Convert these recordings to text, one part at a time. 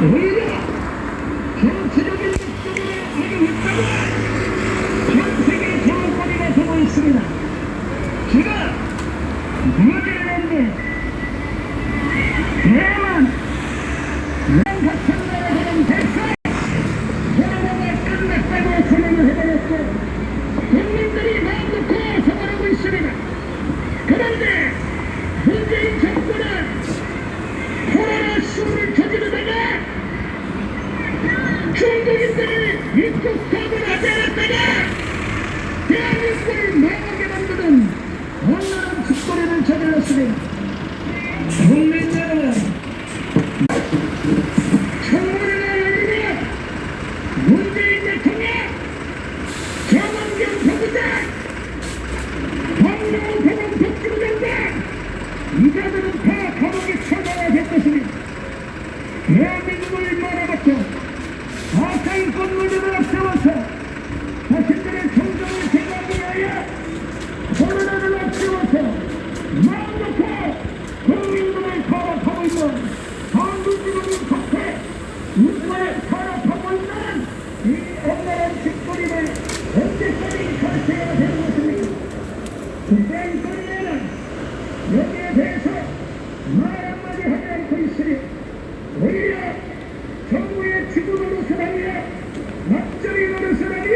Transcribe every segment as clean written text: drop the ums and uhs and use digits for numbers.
오히려 정치적인 목적으로 악용했다고 전 세계 정권이가 되고 있습니다. 제가 뉴질랜드, 대만, 같은 나라들은 대체 코로나가 끝났다고 선언을 해버렸고 국민들이 마음 놓고 생활하고 있습니다. 그런데 문재인 정권은 코로나 수를 저지르다가 중국인들을 입국하고 나지 않았다가 대한민국을 망하게 만드는 원활한 짓거리를 저질렀습니다. 국민 여러분, 청문회가 열리면 문재인 대통령, 정원경 부부장, 황교안 보건복지부장관 이자들은 다 감옥에 처가야 될 것입니다. 대한민국을 말아먹고 아사인권 문제를 앞세워서 자신들의 성장을 세우기 위하여 코로나를 앞세워서 마음 놓고 국민들을 탄압하고 있는 한국인의 사태, 인권을 탄압하고 있는 이 엄밀한 짓거리를 언제까지 가르쳐야 되는 것입니까? 국가인권위원회는 여기에 대해서 말 한마디 하지 않고 있으니 오히려 정부의 지도 노릇을 하며 납작의 노릇을 하며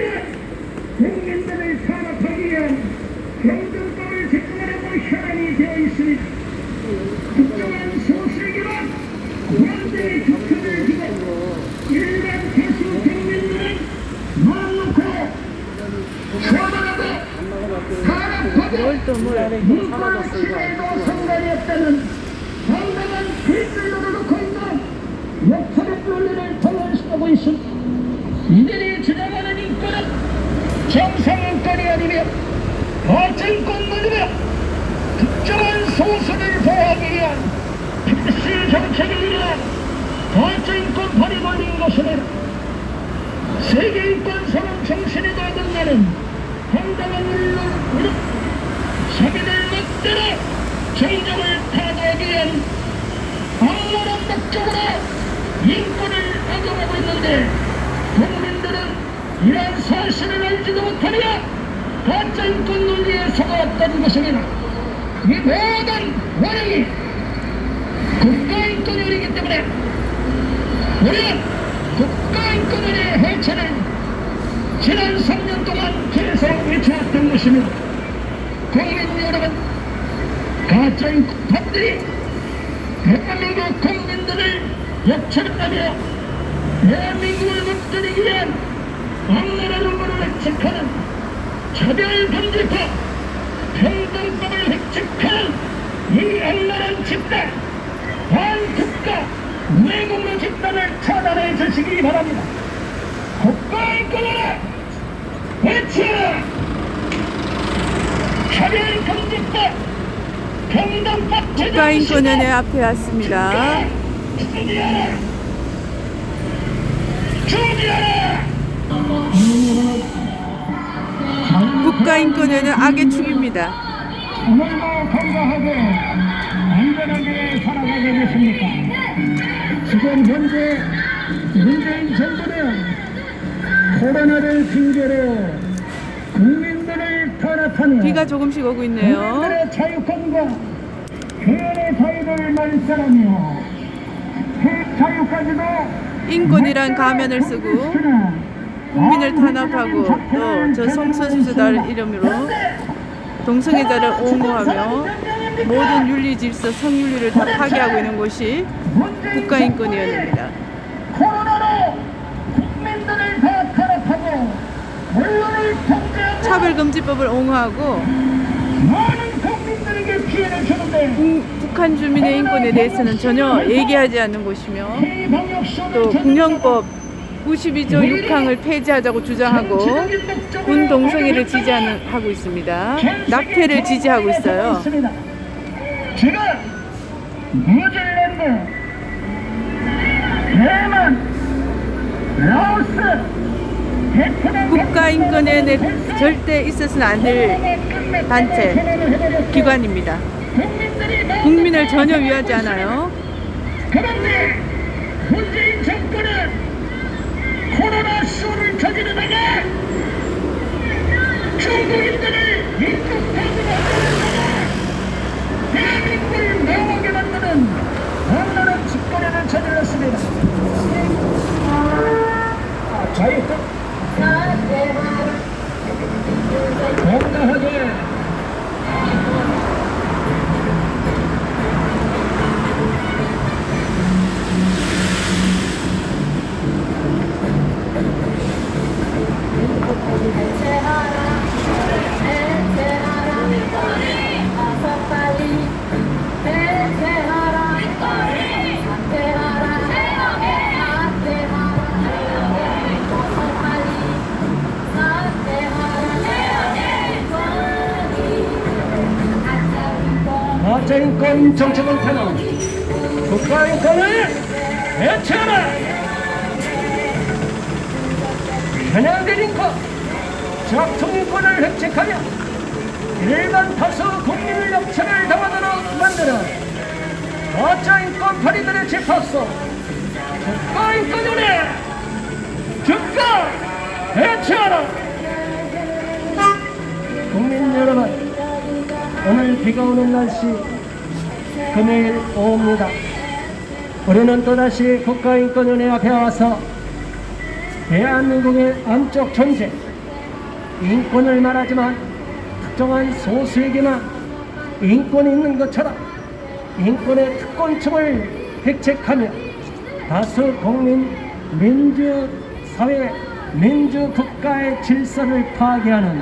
국민들을 탄압하기 위한 경쟁법을 집행하려고 현안이 되어 있습니다. 특정한 소수에게만 완전히 주권을 주고 일반 다수 국민들은 마음 놓고 처벌하고 탄압하고 인권을 침해도 상관이 없다는 상당한 필들로를 놓고 있는 역사적 논리를 통할시키고 있습니다. 이들이 주장하는 인권은 정상인권이 아니며 거칠권 문제며 특정한 소수를 보호하기 위한 필시 정책에 의한 거칠권 발휘권인 것입니다. 세계인권 선언 정신에 어긋나는 황당한 일로 자기들 멋대로 정정을 타도하기 위한 악랄한 목적으로 인권을 악용하고 있는데 국민들은 이러한 사실을 알지도 못하며 가짜인권 논리에 속아왔다는 것입니다. 이 모든 원인이 국가인권위원회이기 때문에 우리는 국가인권위원회의 해체를 지난 3년 동안 계속 외쳐왔던 것입니다. 국민 여러분, 가짜인권파들이 대한민국 국민들을 역설하며 대한민국을 무너뜨리기 위한 악랄한 음모를 획책하는 차별금지법, 평등법을 획책하는 이 악랄한 집단, 반국가 외국노 집단을 차단해 주시기 바랍니다. 국가인권위원회 해체하라! 차별금지법, 평등법 국가인권위원회 앞에 왔습니다. 국가인권위원회 악의 축입니다. 오늘도 건강하게 안전하게 살아가겠습니까? 지금 현재 문재인 정부는 코로나를 핑계로 국민들을 탄압하며 비가 조금씩 오고 있네요. 국민들의 자유권과 표현의 자유를 말살하며 폐 자유까지도 인권이란 가면을 쓰고 국민을 탄압하고 또 저 성소수자들 이름으로 동성애자를 옹호하며 모든 윤리 질서, 성윤리를 다 파괴하고 있는 곳이 국가인권위원회입니다. 코로나로 국민들을 다 탄압하고 언론을 통제하고 차별금지법을 옹호하고 많은 국민들에게 피해를 주는데 북한 주민의 인권에 대해서는 전혀 얘기하지 않는 곳이며 또 국영법 92조 6항을 폐지하자고 주장하고 군 동성애를 지지하고 있습니다. 낙태를 지지하고 있어요. 지금 뉴질랜드, 대만, 라오스, 베트남 국가인권위원회 절대 있어서는 안 될 단체, 기관입니다. 국민을 전혀 위하지 않아요. 그런데 문재인 정부 저지르다가 중국인들을 인격화하고 대한민국을 망하게 만드는 악랄한 짓거리를 저질렀습니다. 자유권 건강하게 가짜인권 정책을 타는 국가인권을 해체하라. 편향된 인권, 작통인권을 획책하며 일반 다수 국민을 역차를 당하도록 만드는 가짜인권 파리들의 집합소 국가인권위원회 즉각 해체하라. 국민 여러분, 오늘 비가 오는 날씨 금요일 오후입니다. 우리는 또다시 국가인권위원회 앞에 와서 대한민국의 안적 존재, 인권을 말하지만 특정한 소수에게만 인권이 있는 것처럼 인권의 특권층을 획책하며 다수 국민 민주사회, 민주국가의 질서를 파괴하는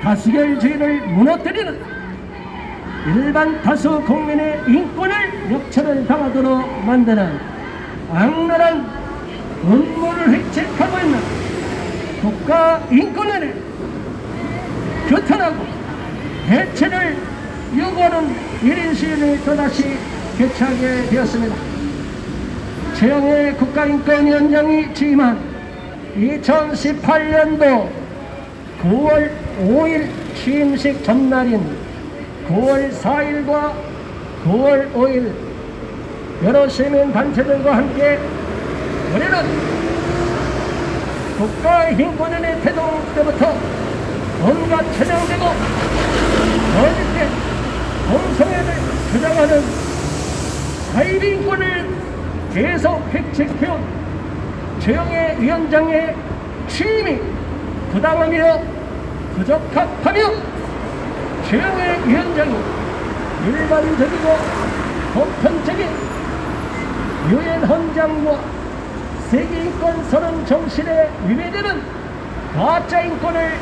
다수결주의를 무너뜨리는 일반 다수 국민의 인권을 역차를 당하도록 만드는 악랄한 음모를 획책하고 있는 국가인권위원회 규탄하고 해체를 요구하는 1인 시위를 또다시 개최하게 되었습니다. 최영애 국가인권위원장이 취임한 2018년도 9월 5일 취임식 전날인 9월 4일과 9월 5일 여러 시민단체들과 함께 우리는 국가인권위원회 태동 때부터 온갖 천향되고 거짓된 공성애를 주장하는 사이비인권을 계속 획책해온 최영애 위원장의 취임이 부당하며 부적합하며 최영애 위원장이 일반적이고 보편적인 유엔 헌장과 세계인권 선언 정신에 위배되는 가짜인권을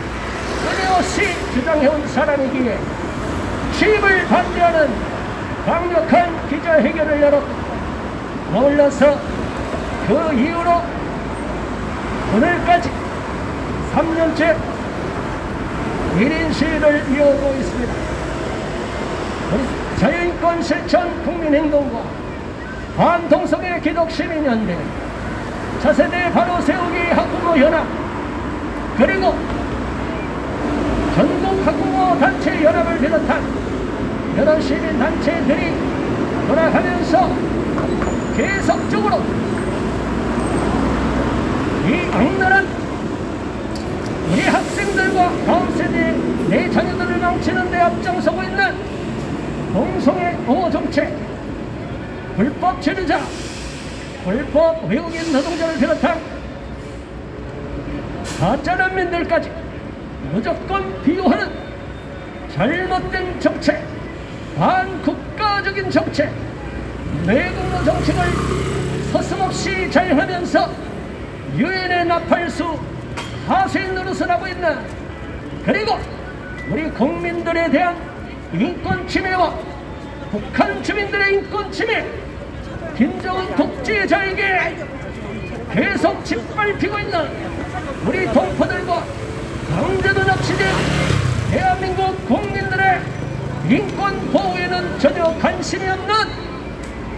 끊임없이 주장해온 사람이기에 취임을 반대하는 강력한 기자회견을 열었고, 아울러서 그 이후로 오늘까지 3년째 1인 시위를 이어오고 있습니다. 자유인권 실천 국민행동과 반동성애 기독시민연대, 차세대 바로 세우기 학부모 연합, 그리고 전국 학부모 단체 연합을 비롯한 여러 시민단체들이 돌아가면서 계속적으로 이 악랄한 우리 학생들과 다음 세대 내 자녀들을 망치는 데 앞장서고 있는 동성애 옹호 정책, 불법 체류자, 불법 외국인 노동자를 비롯한 가짜 난민들까지 무조건 비호하는 잘못된 정책, 반국가적인 정책, 내국노 정책을 서슴없이 자행하면서 유엔의 나팔수 하수인 노릇을 하고 있는, 그리고 우리 국민들에 대한 인권 침해와 북한 주민들의 인권 침해, 김정은 독재자에게 계속 짓밟히고 있는 우리 동포들과 강제로 납치된 대한민국 국민들의 인권 보호에는 전혀 관심이 없는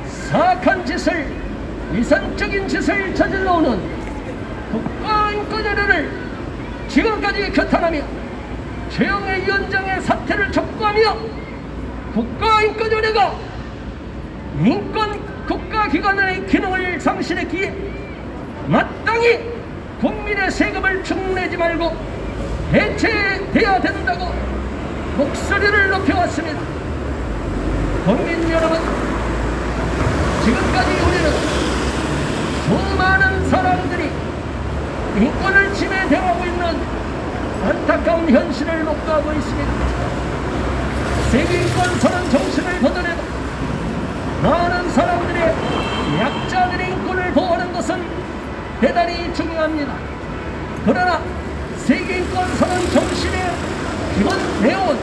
사악한 짓을, 위선적인 짓을 저질러오는 국가인권위원회를 지금까지 규탄하며 최영애 위원장의 사퇴를 촉구하며 국가인권위원회가 인권 국가기관의 기능을 상실했기에 마땅히 국민의 세금을 축내지 말고 대체돼야 된다고 목소리를 높여왔습니다. 국민 여러분, 지금까지 우리는 수많은 사람들이 인권을 침해당하고 있는 안타까운 현실을 목도하고 있습니다. 세계인권 선언 정신을 걷어내고 많은 사람들의 약자들의 인권을 보호하는 것은 대단히 중요합니다. 그러나 세계인권 선언 정신의 기본 내용은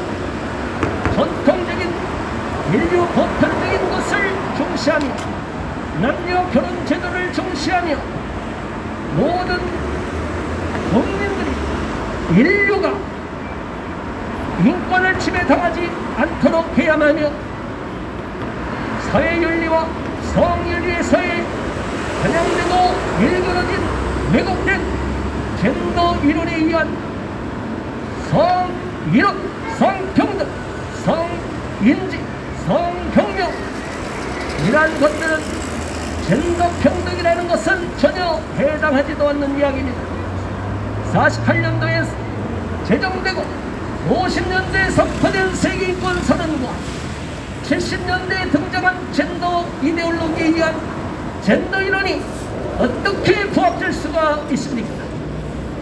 전통적인 인류 보편적인 것을 중시하며 남녀 결혼 제도를 중시하며 모든 국민들이 인류가 인권을 침해당하지 않도록 해야만 하며 사회윤리와 성윤리에서의 편향되고 일그러진 왜곡된 젠더 이론에 의한 성이론, 성평등, 성인지, 성혁명 이러한 것들은 젠더 평등이라는 것은 전혀 해당하지도 않는 이야기입니다. 48년도에 제정되고 50년대에 선포된 세계인권 선언과 70년대에 등장한 젠더 이데올로기에 의한 젠더 이론이 어떻게 부합될 수가 있습니까?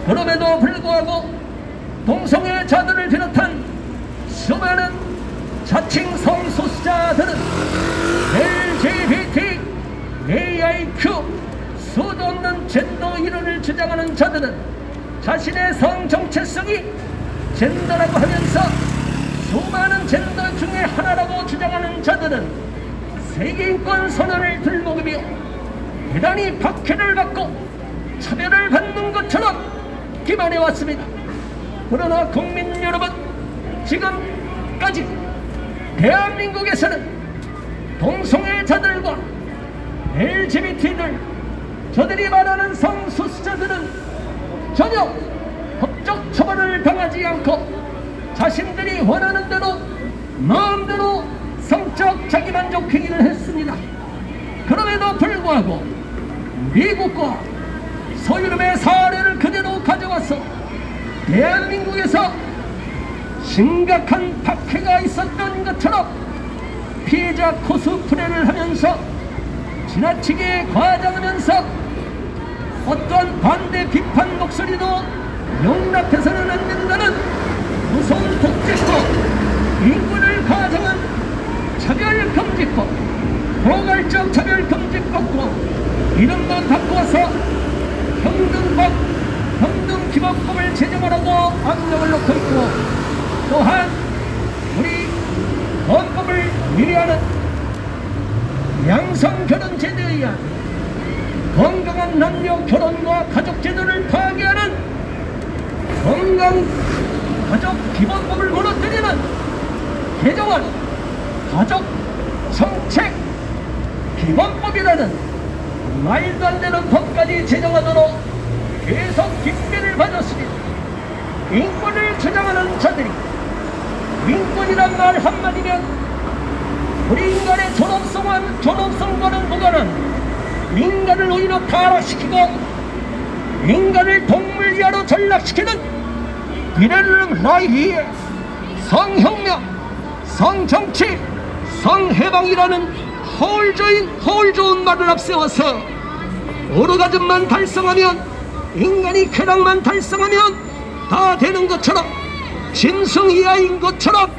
그럼에도 불구하고 동성애자들을 비롯한 수많은 자칭 성소수자들은 LGBT, AIQ 수도 없는 젠더 이론을 주장하는 자들은 자신의 성 정체성이 젠더라고 하면서 수많은 젠더 중에 하나라고 주장하는 자들은 세계인권 선언을 들먹이며 대단히 박해를 받고 차별을 받는 것처럼 기만해 왔습니다. 그러나 국민 여러분, 지금까지 대한민국에서는 동성애자들과 LGBT들, 저들이 말하는 성소수자들은 전혀 법적 처벌을 당하지 않고 자신들이 원하는 대로 마음대로 성적 자기만족 행위를 했습니다. 그럼에도 불구하고 미국과 서유럽의 사례를 그대로 가져와서 대한민국에서 심각한 박해가 있었던 것처럼 피해자 코스프레를 하면서 지나치게 과장하면서 어떠한 반대 비판 목소리도 용납해서는 안 된다는 무서운 독재법, 인권을 가장한 차별금지법, 포괄적 차별금지법과 이름도 바꿔서 평등법, 평등기본법을 제정하라고 압력을 놓고 있고, 또한 우리 헌법을 위배하는 양성결혼제도에 의한 건강한 남녀 결혼과 가족제도를 파괴하는 건강가족기본법을 무너뜨리는 개정안 가족정책기본법이라는 말도 안 되는 법까지 제정하도록 계속 뒷배를 맞았습니다. 인권을 주장하는 자들이 인권이란 말 한마디면 우리 인간의 존엄성과는 무관한 인간을 오히려 타락시키고 인간을 동물 이하로 전락시키는 이런 라이히의 성혁명, 성정치, 성해방이라는 허울 좋은 말을 앞세워서 오르가즘만 달성하면, 인간이 쾌락만 달성하면 다 되는 것처럼, 짐승이하인 것처럼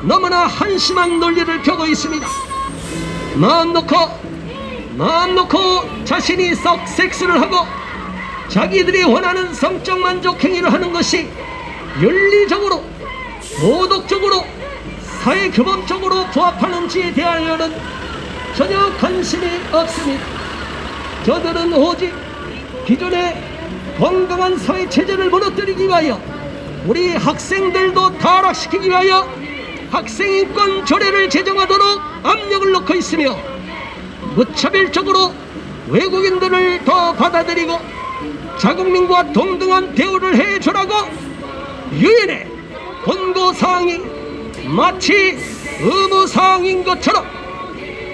너무나 한심한 논리를 펴고 있습니다. 마음 놓고 자신이 섹스를 하고 자기들이 원하는 성적 만족 행위를 하는 것이 윤리적으로, 도덕적으로, 사회규범적으로 부합하는지에 대하여는 전혀 관심이 없습니다. 저들은 오직 기존의 건강한 사회체제를 무너뜨리기 위하여, 우리 학생들도 타락시키기 위하여 학생인권 조례를 제정하도록 압력을 놓고 있으며, 무차별적으로 외국인들을 더 받아들이고 자국민과 동등한 대우를 해주라고 유엔의 권고사항이 마치 의무사항인 것처럼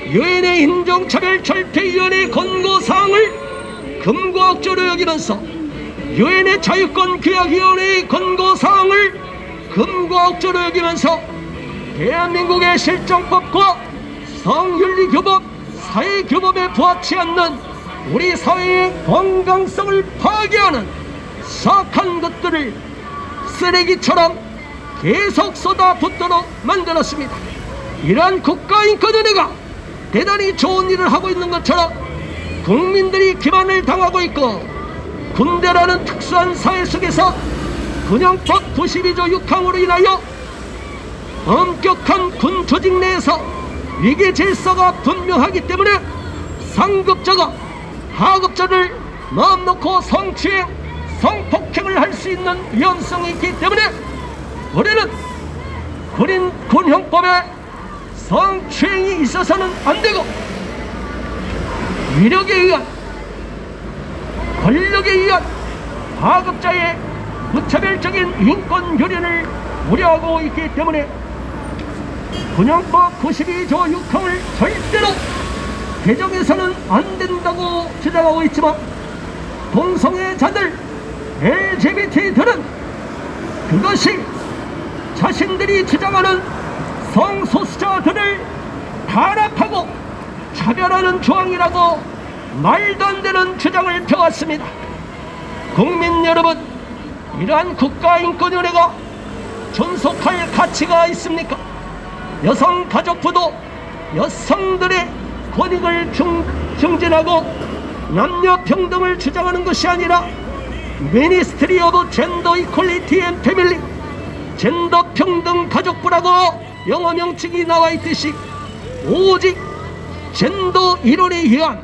유엔의 인종차별철폐위원회의 권고사항을 금고 억조로 여기면서 유엔의 자유권 규약위원회의 권고사항을 금과 억조로 여기면서 대한민국의 실정법과 성윤리교법, 사회교법에 부합치 않는 우리 사회의 건강성을 파괴하는 사악한 것들을 쓰레기처럼 계속 쏟아붓도록 만들었습니다. 이러한 국가인권위원회가 대단히 좋은 일을 하고 있는 것처럼 국민들이 기만을 당하고 있고, 군대라는 특수한 사회 속에서 군형법 92조 6항으로 인하여 엄격한 군 조직 내에서 위계 질서가 분명하기 때문에 상급자가 하급자를 마음 놓고 성추행, 성폭행을 할 수 있는 위험성이 있기 때문에 우리는 군형법에 성추행이 있어서는 안 되고, 위력에 의한, 권력에 의한 하급자의 무차별적인 인권 교련을 우려하고 있기 때문에 군형법 92조 6항을 절대로 개정해서는 안 된다고 주장하고 있지만, 동성애자들, LGBT들은 그것이 자신들이 주장하는 성소수자들을 탄압하고 차별하는 조항이라고 말도 안 되는 주장을 펴왔습니다. 국민 여러분, 이러한 국가인권위원회가 존속할 가치가 있습니까? 여성가족부도 여성들의 권익을 증진하고 남녀평등을 주장하는 것이 아니라 미니스트리 오브 젠더 이퀄리티 앤 패밀리, 젠더 평등 가족부라고 영어 명칭이 나와 있듯이 오직 젠더 이론에 의한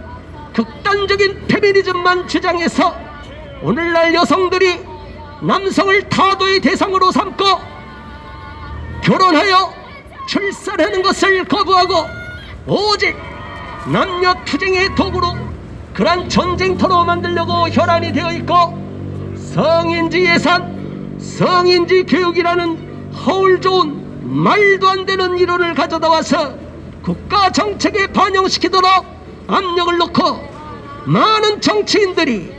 극단적인 페미니즘만 주장해서 오늘날 여성들이 남성을 타도의 대상으로 삼고 결혼하여 출산하는 것을 거부하고 오직 남녀 투쟁의 도구로 그런 전쟁터로 만들려고 혈안이 되어 있고, 성인지 예산, 성인지 교육이라는 허울 좋은 말도 안 되는 이론을 가져다 와서 국가 정책에 반영시키도록 압력을 놓고 많은 정치인들이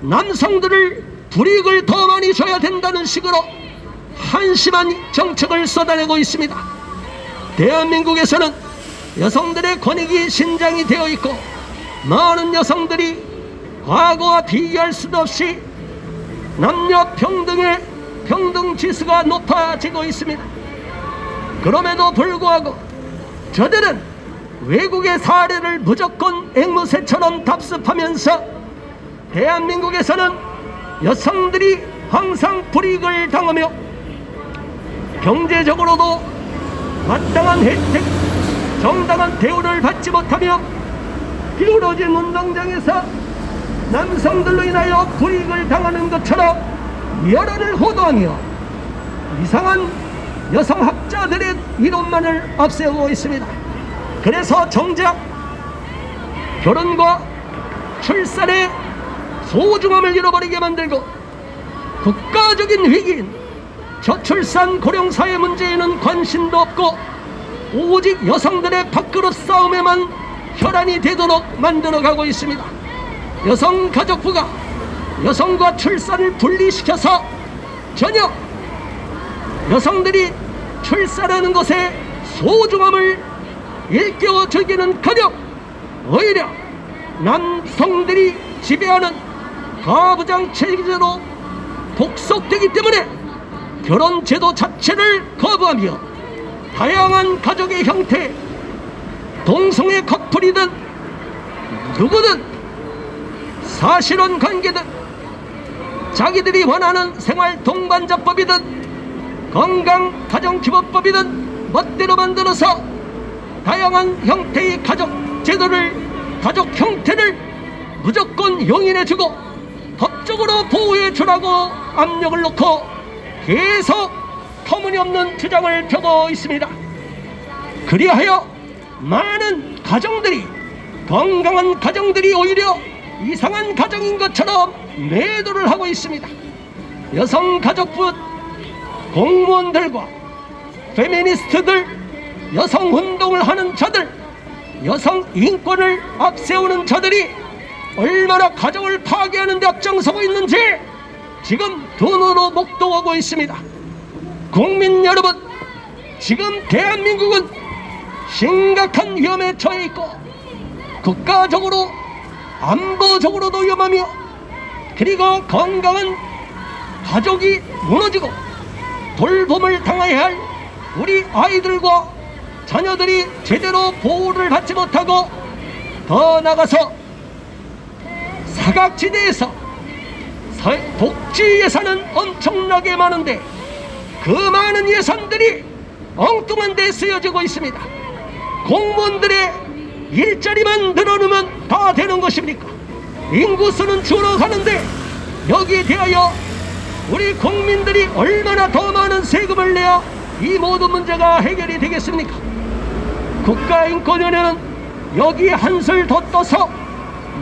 남성들을 불이익을 더 많이 줘야 된다는 식으로 한심한 정책을 쏟아내고 있습니다. 대한민국에서는 여성들의 권익이 신장이 되어 있고, 많은 여성들이 과거와 비교할 수도 없이 남녀 평등의 평등 지수가 높아지고 있습니다. 그럼에도 불구하고 저들은 외국의 사례를 무조건 앵무새처럼 답습하면서 대한민국에서는 여성들이 항상 불이익을 당하며 경제적으로도 마땅한 혜택, 정당한 대우를 받지 못하며 기울어진 운동장에서 남성들로 인하여 불이익을 당하는 것처럼 여론을 호도하며 이상한 여성학자들의 이론만을 앞세우고 있습니다. 그래서 정작 결혼과 출산의 소중함을 잃어버리게 만들고 국가적인 위기인 저출산 고령사회 문제에는 관심도 없고 오직 여성들의 밥그릇 싸움에만 혈안이 되도록 만들어가고 있습니다. 여성가족부가 여성과 출산을 분리시켜서 전혀 여성들이 출산하는 것의 소중함을 일깨워주기는커녕 오히려 남성들이 지배하는 가부장 체제로 복속되기 때문에 결혼제도 자체를 거부하며 다양한 가족의 형태, 동성애 커플이든 누구든 사실혼 관계든 자기들이 원하는 생활 동반자법이든 건강가정기본법이든 멋대로 만들어서 다양한 형태의 가족 제도를, 가족 형태를 무조건 용인해주고 법적으로 보호해주라고 압력을 놓고 계속 터무니없는 주장을 펴고 있습니다. 그리하여 많은 가정들이, 건강한 가정들이 오히려 이상한 가정인 것처럼 매도를 하고 있습니다. 여성가족부 공무원들과 페미니스트들, 여성운동을 하는 자들, 여성 인권을 앞세우는 자들이 얼마나 가정을 파괴하는 데 앞장서고 있는지 지금 눈으로 목도하고 있습니다. 국민 여러분, 지금 대한민국은 심각한 위험에 처해 있고 국가적으로 안보적으로도 위험하며 그리고 건강한 가족이 무너지고 돌봄을 당해야 할 우리 아이들과 자녀들이 제대로 보호를 받지 못하고 더 나아가서 사각지대에서 복지 예산은 엄청나게 많은데 그 많은 예산들이 엉뚱한 데 쓰여지고 있습니다. 공무원들의 일자리만 늘어놓으면 다 되는 것입니까? 인구수는 줄어가는데 여기에 대하여 우리 국민들이 얼마나 더 많은 세금을 내야 이 모든 문제가 해결이 되겠습니까? 국가인권위원회는 여기에 한술 더 떠서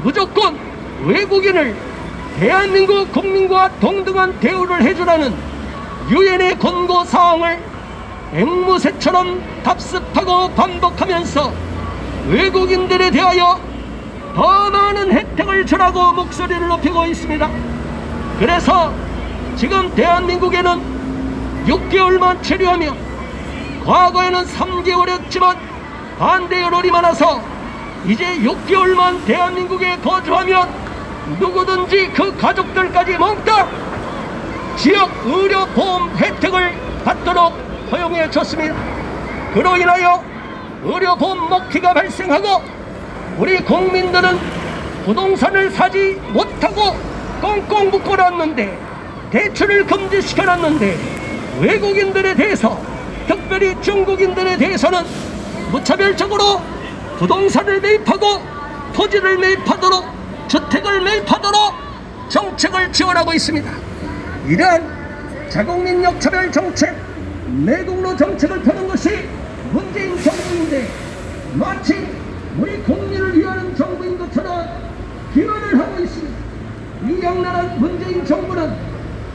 무조건 외국인을 대한민국 국민과 동등한 대우를 해주라는 유엔의 권고사항을 앵무새처럼 답습하고 반복하면서 외국인들에 대하여 더 많은 혜택을 주라고 목소리를 높이고 있습니다. 그래서 지금 대한민국에는 6개월만 체류하며 과거에는 3개월이었지만 반대 여론이 많아서 이제 6개월만 대한민국에 거주하면 누구든지 그 가족들까지 몽땅 지역 의료보험 혜택을 받도록 허용해 줬습니다. 그로 인하여 의료보험 먹튀가 발생하고 우리 국민들은 부동산을 사지 못하고 꽁꽁 묶어놨는데 대출을 금지시켜놨는데 외국인들에 대해서 특별히 중국인들에 대해서는 무차별적으로 부동산을 매입하고 토지를 매입하도록 주택을 매입하도록 정책을 지원하고 있습니다. 이러한 자국민 역차별 정책, 매국노 정책을 펴는 것이 문재인 정부인데 마치 우리 국민을 위하는 정부인 것처럼 기만을 하고 있습니다. 이 악랄한 문재인 정부는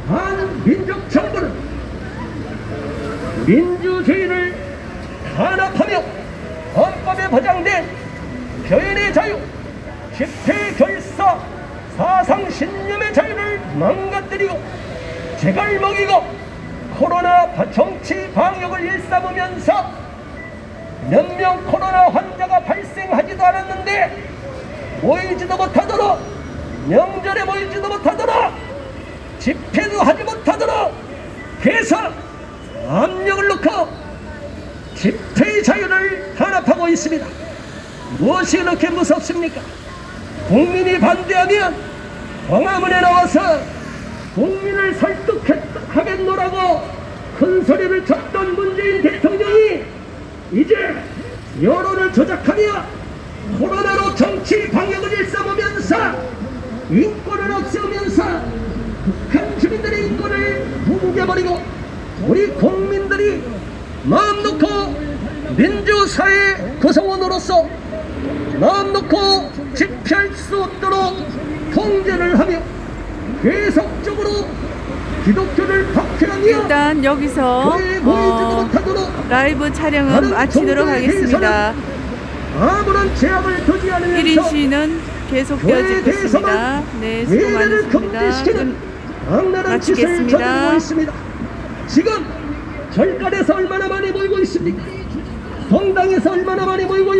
반민족 정부는 민주주의를 탄압하며 헌법에 보장된 표현의 자유, 집회 결사, 사상 신념의 자유를 망가뜨리고 재갈 먹이고 코로나 정치 방역을 일삼으면서 몇 명 코로나 환자가 발생하지도 않았는데 모이지도 못하도록, 명절에 모이지도 못하도록, 집회도 하지 못하도록 해서 압력을 넣고 집회의 자유를 탄압하고 있습니다. 무엇이 그렇게 무섭습니까? 국민이 반대하면 광화문에 나와서 국민을 설득하겠노라고 큰 소리를 쳤던 문재인 대통령이 이제 여론을 조작하며 코로나로 정치 방역을 일삼으면서 인권을 없애면서 북한 주민들의 인권을 붕괴버리고 우리 국민들이 마음 놓고 민주사회 구성원으로서 마음 놓고 집회할 수 없도록 통제를 하며 계속적으로 기독교를 박해하며 일단 여기서 라이브 촬영은 마치도록 하겠습니다. 아무런 제약을 두지 않으면서 1인 시위는 계속되어지고 있습니다. 네, 수고 많으십니다. 마치겠습니다. 지금 절간에서 얼마나 많이 모이고 있습니까? 동당에서 얼마나 많이 모이고 있습니까?